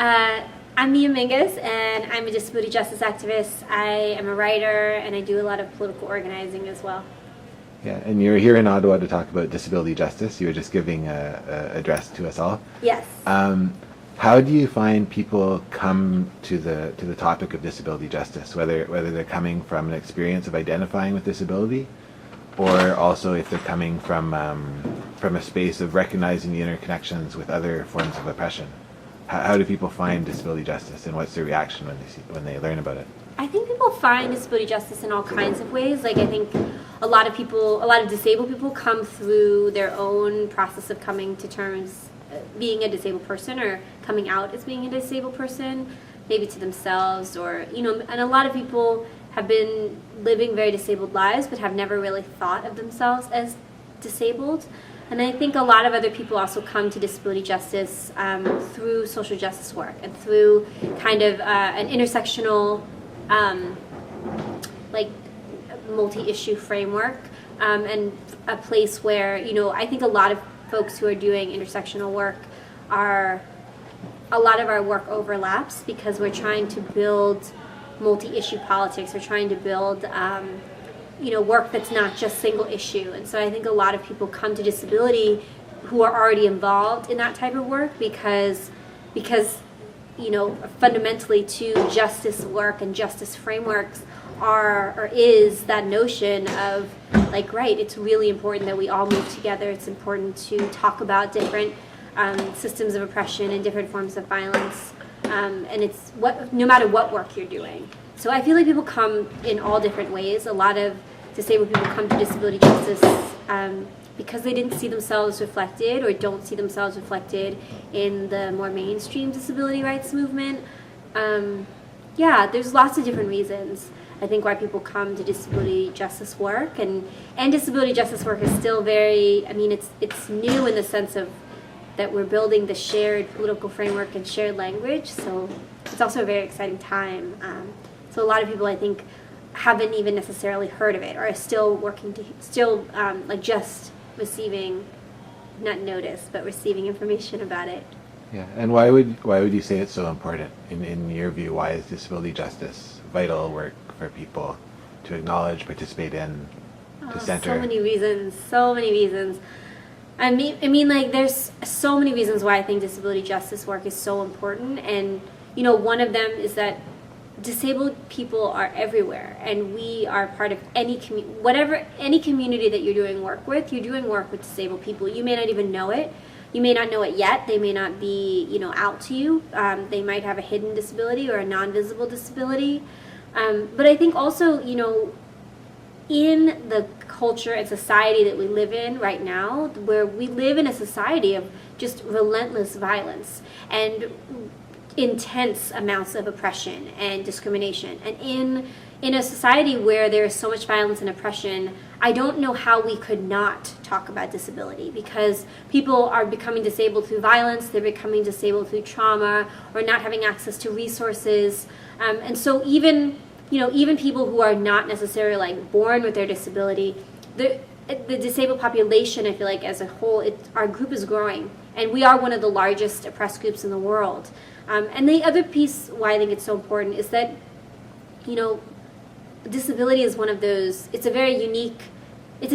I'm Mia Mingus, and I'm a disability justice activist. I am a writer, and I do a lot of political organizing as well. Yeah, and you're here in Ottawa to talk about disability justice. You were just giving a address to us all. Yes. How do you find people come to the topic of disability justice, whether they're coming from an experience of identifying with disability, or also if they're coming from a space of recognizing the interconnections with other forms of oppression? How do people find disability justice, and what's their reaction when they learn about it? I think people find disability justice in all kinds of ways. Like, I think a lot of disabled people come through their own process of coming to terms being a disabled person, or coming out as being a disabled person, maybe to themselves, or, and a lot of people have been living very disabled lives but have never really thought of themselves as disabled. And I think a lot of other people also come to disability justice through social justice work and through kind of an intersectional, multi-issue framework, and a place where, I think a lot of folks who are doing intersectional work a lot of our work overlaps, because we're trying to build multi-issue politics. We're trying to build work that's not just single issue. And so I think a lot of people come to disability who are already involved in that type of work because fundamentally to justice work and justice frameworks is that notion of, it's really important that we all move together. It's important to talk about different systems of oppression and different forms of violence, and it's no matter what work you're doing. So I feel like people come in all different ways. A lot of disabled people come to disability justice because they didn't see themselves reflected, or don't see themselves reflected in the more mainstream disability rights movement. There's lots of different reasons, I think, why people come to disability justice work, and disability justice work is still very, it's new in the sense of that we're building the shared political framework and shared language, so it's also a very exciting time. So a lot of people, I think, haven't even necessarily heard of it, or are still just receiving, not notice, but receiving information about it. Yeah, and why would you say it's so important in your view? Why is disability justice vital work for people to acknowledge, participate in, to center? So many reasons. There's so many reasons why I think disability justice work is so important, and one of them is that disabled people are everywhere, and we are part of any community that you're doing work with. You're doing work with disabled people. You may not even know it. You may not know it yet. They may not be, out to you. They might have a hidden disability or a non-visible disability. But I think also, in the culture and society that we live in right now, where we live in a society of just relentless violence and intense amounts of oppression and discrimination, and in a society where there is so much violence and oppression, I don't know how we could not talk about disability, because people are becoming disabled through violence, they're becoming disabled through trauma, or not having access to resources, and so even people who are not necessarily born with their disability, the disabled population, I feel like as a whole, our group is growing, and we are one of the largest oppressed groups in the world. And the other piece why I think it's so important is that, disability is one of those, it's a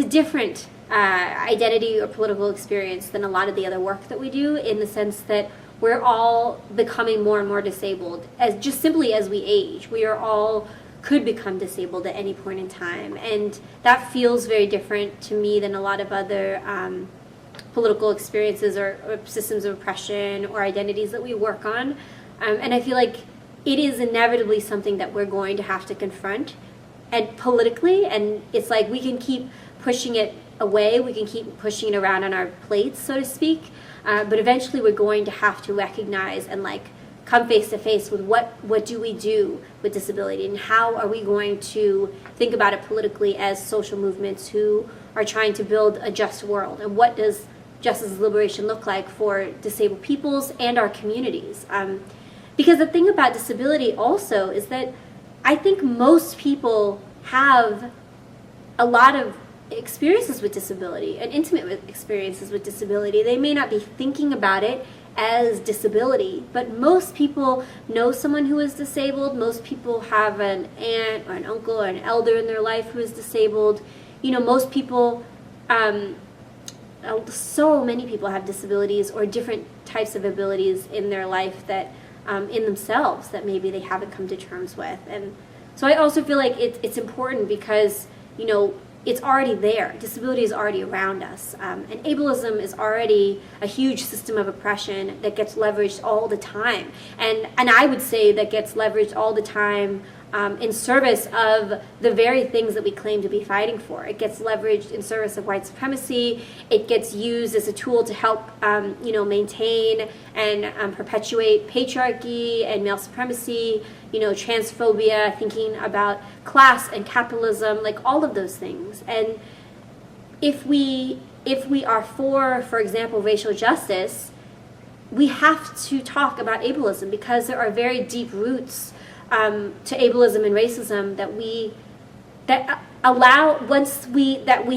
different identity or political experience than a lot of the other work that we do, in the sense that we're all becoming more and more disabled, simply as we age. We are all could become disabled at any point in time, and that feels very different to me than a lot of other political experiences or systems of oppression or identities that we work on. And I feel like it is inevitably something that we're going to have to confront, and politically, and it's like we can keep pushing it away, we can keep pushing it around on our plates, so to speak, but eventually we're going to have to recognize and come face to face with what do we do with disability, and how are we going to think about it politically as social movements who are trying to build a just world, and what does justice and liberation look like for disabled peoples and our communities. Because the thing about disability also is that I think most people have a lot of experiences with disability and intimate experiences with disability. They may not be thinking about it as disability, but most people know someone who is disabled. Most people have an aunt or an uncle or an elder in their life who is disabled. Most people, so many people have disabilities or different types of abilities in their life that, in themselves, that maybe they haven't come to terms with. And so I also feel like it's important because, it's already there. Disability is already around us. And ableism is already a huge system of oppression that gets leveraged all the time. And I would say that gets leveraged all the time in service of the very things that we claim to be fighting for. It gets leveraged in service of white supremacy. It gets used as a tool to help, maintain and perpetuate patriarchy and male supremacy, transphobia, thinking about class and capitalism, like all of those things. And if we are for example, racial justice, we have to talk about ableism because there are very deep roots to ableism and racism that we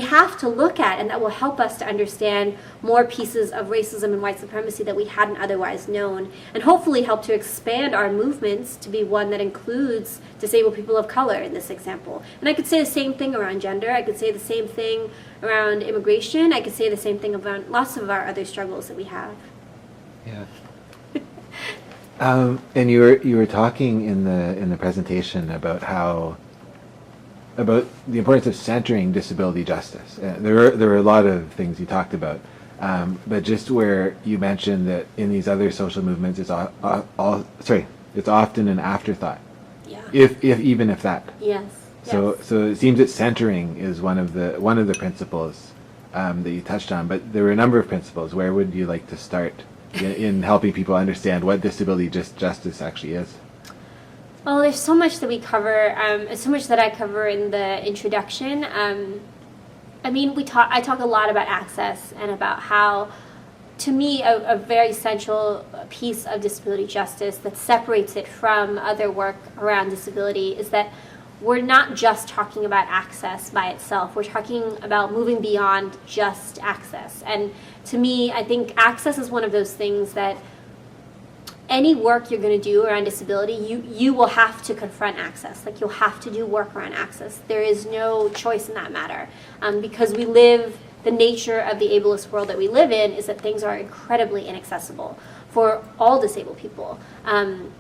have to look at, and that will help us to understand more pieces of racism and white supremacy that we hadn't otherwise known, and hopefully help to expand our movements to be one that includes disabled people of color in this example. And I could say the same thing around gender. I could say the same thing around immigration. I could say the same thing about lots of our other struggles that we have. Yeah. And you were talking in the presentation about the importance of centering disability justice. There were a lot of things you talked about, but just where you mentioned that in these other social movements, it's often an afterthought. Yeah. Even if that. Yes. So it seems that centering is one of the principles that you touched on. But there were a number of principles. Where would you like to start in helping people understand what disability justice actually is? Well, there's so much that we cover, so much that I cover in the introduction. I talk a lot about access and about how, to me, a very central piece of disability justice that separates it from other work around disability is that we're not just talking about access by itself. We're talking about moving beyond just access. And to me, I think access is one of those things that any work you're going to do around disability, you will have to confront access. Like, you'll have to do work around access. There is no choice in that matter. Because the nature of the ableist world that we live in is that things are incredibly inaccessible for all disabled people. And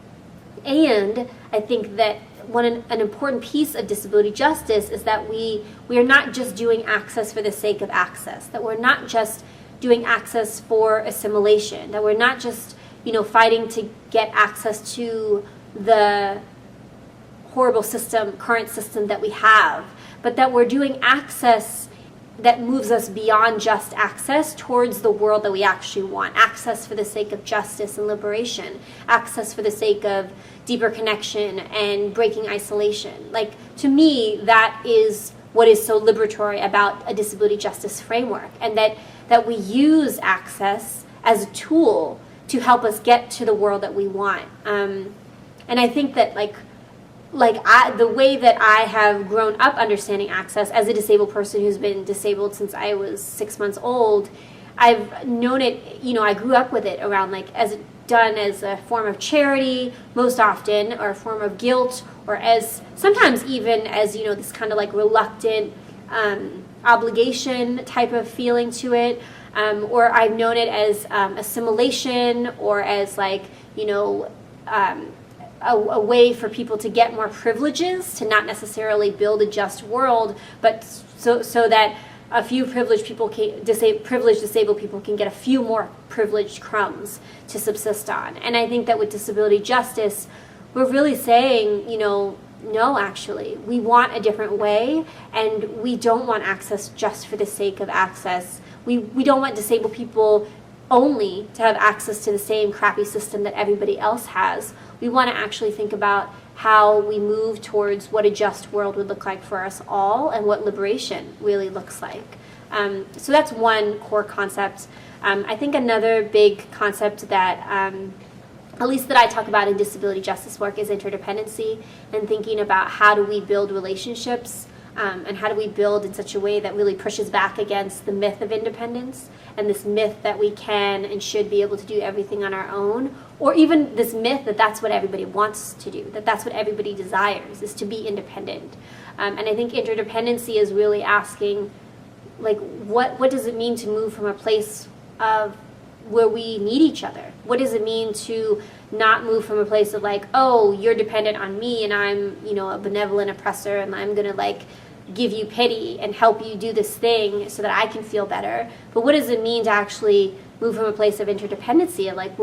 I think that an important piece of disability justice is that we are not just doing access for the sake of access, that we're not just doing access for assimilation, that we're not just fighting to get access to the horrible current system that we have, but that we're doing access that moves us beyond just access towards the world that we actually want. Access for the sake of justice and liberation. Access for the sake of deeper connection and breaking isolation. Like, to me, that is what is so liberatory about a disability justice framework, and that we use access as a tool to help us get to the world that we want. And I think that the way that I have grown up understanding access as a disabled person who's been disabled since I was 6 months old, I've known it, I grew up with it around as done as a form of charity most often, or a form of guilt, or as sometimes even as, this kind of reluctant obligation type of feeling to it. Or I've known it as assimilation, or as a way for people to get more privileges, to not necessarily build a just world, but so that a few privileged disabled people can get a few more privileged crumbs to subsist on. And I think that with disability justice, we're really saying, no, actually, we want a different way, and we don't want access just for the sake of access. We don't want disabled people only to have access to the same crappy system that everybody else has. We want to actually think about how we move towards what a just world would look like for us all, and what liberation really looks like. So that's one core concept. I think another big concept that, at least that I talk about in disability justice work, is interdependency, and thinking about how do we build relationships And how do we build in such a way that really pushes back against the myth of independence and this myth that we can and should be able to do everything on our own, or even this myth that that's what everybody wants to do, that that's what everybody desires, is to be independent. And I think interdependency is really asking, like, what does it mean to move from a place of where we need each other? What does it mean to not move from a place of like, oh, you're dependent on me and I'm, a benevolent oppressor and I'm going to like give you pity and help you do this thing so that I can feel better. But what does it mean to actually move from a place of interdependency, of like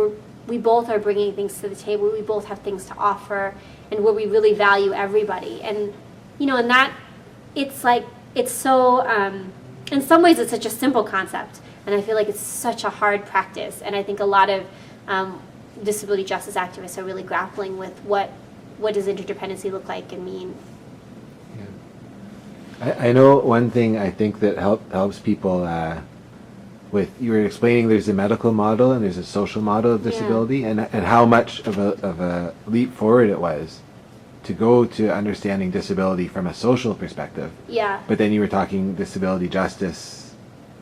we both are bringing things to the table, we both have things to offer, and where we really value everybody. And, and that, it's like, it's so, in some ways it's such a simple concept, and I feel like it's such a hard practice. And I think a lot of disability justice activists are really grappling with what does interdependency look like and mean. I know one thing I think that helps people with, you were explaining there's a medical model and there's a social model of disability, and how much of a leap forward it was to go to understanding disability from a social perspective. Yeah. But then you were talking disability justice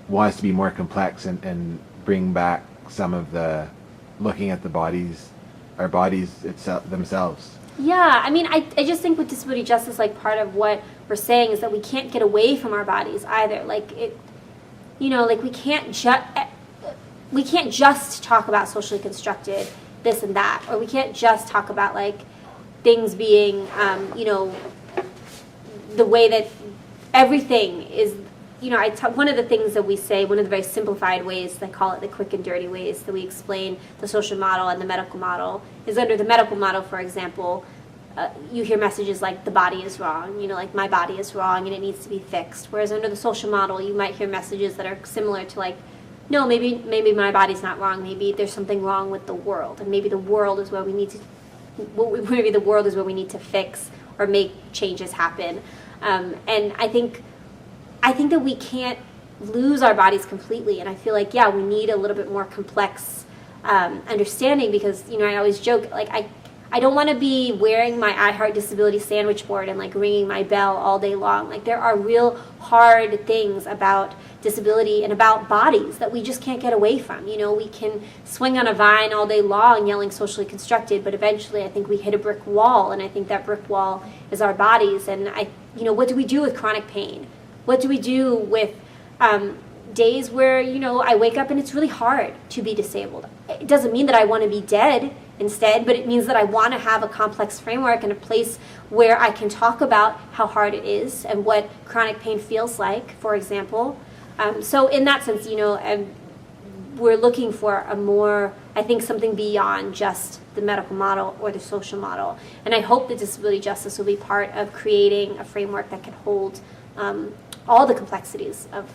wants to be more complex and bring back some of the looking at our bodies themselves. Yeah, I mean, I just think with disability justice, like, part of what we're saying is that we can't get away from our bodies either. Like, like we can't just talk about socially constructed this and that, or we can't just talk about like things being, the way that everything is. One of the things that we say, one of the very simplified ways, they call it the quick and dirty ways that we explain the social model and the medical model, is under the medical model, for example, you hear messages like the body is wrong, like my body is wrong and it needs to be fixed. Whereas under the social model, you might hear messages that are similar to like, no, maybe my body's not wrong, maybe there's something wrong with the world, and maybe the world is where we need to fix or make changes happen. And I think that we can't lose our bodies completely, and I feel like, we need a little bit more complex understanding, because, I always joke, like, I don't want to be wearing my I Heart Disability sandwich board and, like, ringing my bell all day long. Like, there are real hard things about disability and about bodies that we just can't get away from. We can swing on a vine all day long yelling socially constructed, but eventually I think we hit a brick wall, and I think that brick wall is our bodies. And what do we do with chronic pain? What do we do with days where, I wake up and it's really hard to be disabled? It doesn't mean that I want to be dead instead, but it means that I want to have a complex framework and a place where I can talk about how hard it is and what chronic pain feels like, for example. So in that sense, we're looking for a more, I think, something beyond just the medical model or the social model. And I hope that disability justice will be part of creating a framework that can hold all the complexities of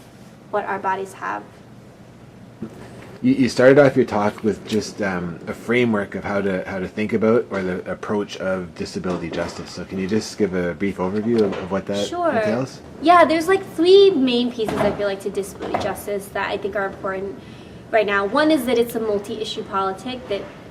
what our bodies have. You started off your talk with just a framework of how to think about, or the approach of disability justice. So can you just give a brief overview of what that entails? Yeah, there's like three main pieces, I feel like, to disability justice that I think are important right now. One is that it's a multi-issue politic,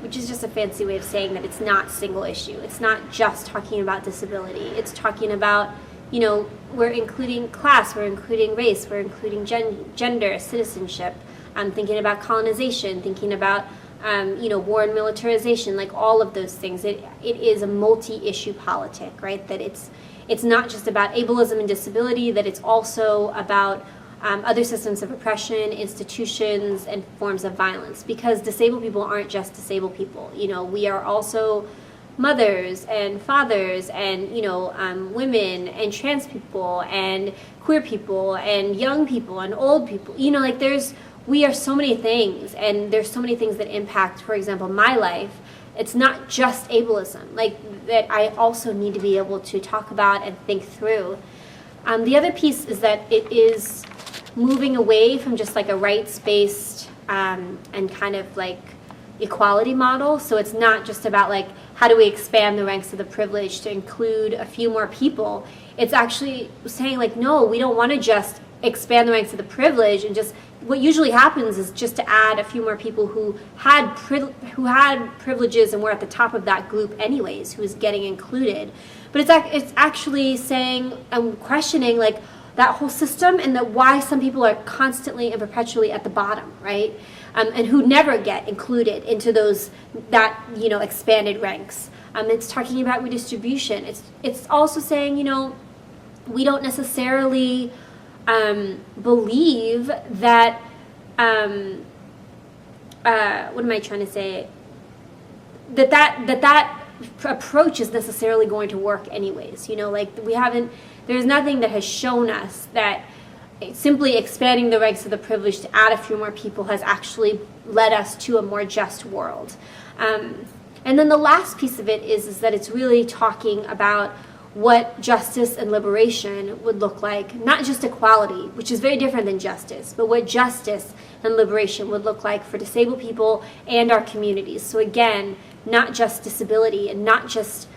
which is just a fancy way of saying that it's not single issue. It's not just talking about disability. It's talking about, we're including class, we're including race, we're including gender, citizenship. I'm thinking about colonization, thinking about, war and militarization, like all of those things. It is a multi-issue politic, right? That it's not just about ableism and disability, that it's also about other systems of oppression, institutions, and forms of violence. Because disabled people aren't just disabled people. We are also mothers and fathers and, women and trans people and queer people and young people and old people. We are so many things, and there's so many things that impact, for example, my life. It's not just ableism, that I also need to be able to talk about and think through. The other piece is that it is moving away from just like a rights-based and kind of like equality model. So it's not just about like, how do we expand the ranks of the privileged to include a few more people? It's actually saying like, no, we don't want to just expand the ranks of the privilege, and just what usually happens is just to add a few more people who had privileges and were at the top of that group anyways, who is getting included. But it's actually saying and questioning like that whole system, and that why some people are constantly and perpetually at the bottom, right? And who never get included into that expanded ranks. It's talking about redistribution. It's also saying, we don't necessarily believe that, what am I trying to say? That approach is necessarily going to work anyways. There's nothing that has shown us that simply expanding the ranks of the privileged to add a few more people has actually led us to a more just world. And then the last piece of it is that it's really talking about what justice and liberation would look like, not just equality, which is very different than justice, but what justice and liberation would look like for disabled people and our communities. So again, not just disability, and not just,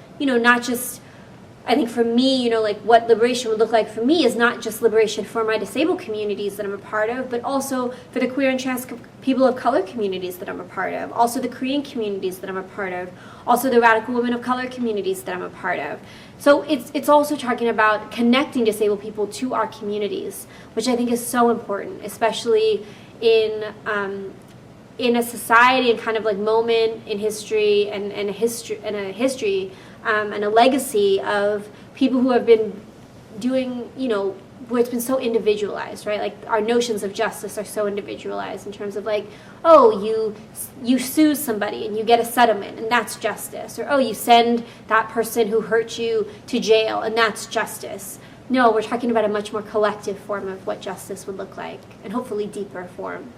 I think for me, what liberation would look like for me is not just liberation for my disabled communities that I'm a part of, but also for the queer and trans people of color communities that I'm a part of, also the Korean communities that I'm a part of, also the radical women of color communities that I'm a part of. So it's also talking about connecting disabled people to our communities, which I think is so important, especially in a society and kind of like moment in history and a history and a legacy of people who have been doing, where it's been so individualized, right? Like our notions of justice are so individualized in terms of like, oh, you sue somebody and you get a settlement and that's justice. Or, oh, you send that person who hurt you to jail and that's justice. No, we're talking about a much more collective form of what justice would look like, and hopefully deeper form.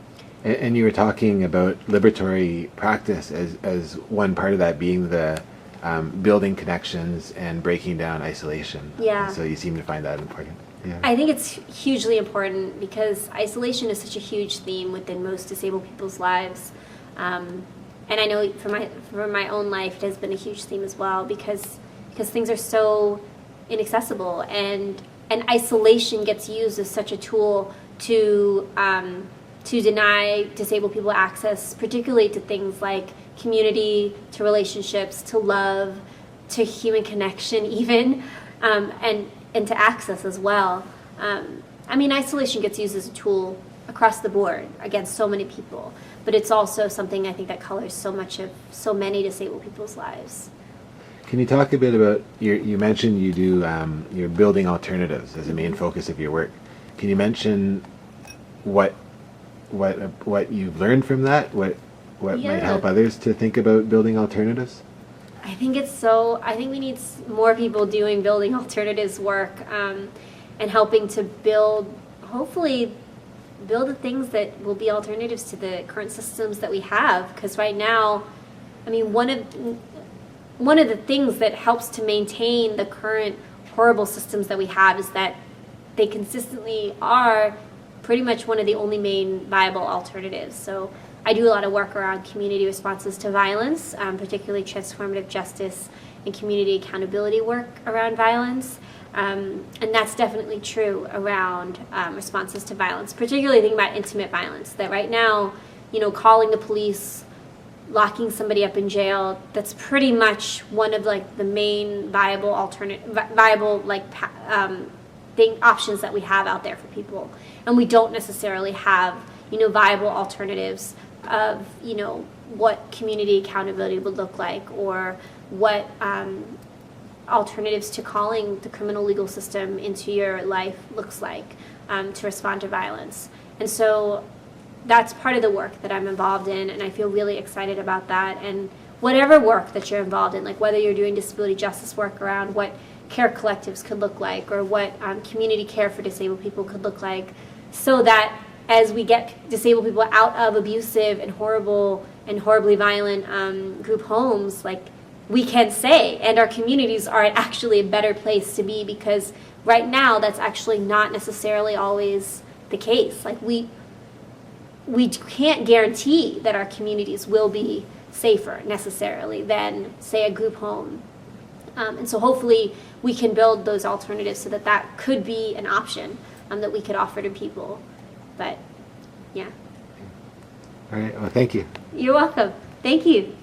And you were talking about liberatory practice as one part of that being the building connections and breaking down isolation. Yeah. And so you seem to find that important. Yeah. I think it's hugely important because isolation is such a huge theme within most disabled people's lives. And I know for my own life, it has been a huge theme as well because things are so inaccessible, and isolation gets used as such a tool to deny disabled people access, particularly to things like community, to relationships, to love, to human connection even, and to access as well. Isolation gets used as a tool across the board against so many people, but it's also something I think that colors so much of so many disabled people's lives. Can you talk a bit about, you mentioned you do, you're building alternatives as a main focus of your work. Can you mention what you've learned from that? What might help others to think about building alternatives? I think we need more people doing building alternatives work, and helping to hopefully build the things that will be alternatives to the current systems that we have. Because right now, one of the things that helps to maintain the current horrible systems that we have is that they consistently are pretty much one of the only main viable alternatives. So I do a lot of work around community responses to violence, particularly transformative justice and community accountability work around violence. And that's definitely true around responses to violence, particularly thinking about intimate violence, that right now, calling the police, locking somebody up in jail, that's pretty much one of like the main viable options that we have out there for people. And we don't necessarily have, viable alternatives of, what community accountability would look like, or what alternatives to calling the criminal legal system into your life looks like to respond to violence. And so that's part of the work that I'm involved in, and I feel really excited about that. And whatever work that you're involved in, like whether you're doing disability justice work around what care collectives could look like, or what community care for disabled people could look like, so that as we get disabled people out of abusive and horrible and horribly violent group homes, like we can say, and our communities are actually a better place to be, because right now that's actually not necessarily always the case. Like we can't guarantee that our communities will be safer necessarily than, say, a group home. And so hopefully we can build those alternatives so that could be an option that we could offer to people. But yeah. All right. Well, thank you. You're welcome. Thank you.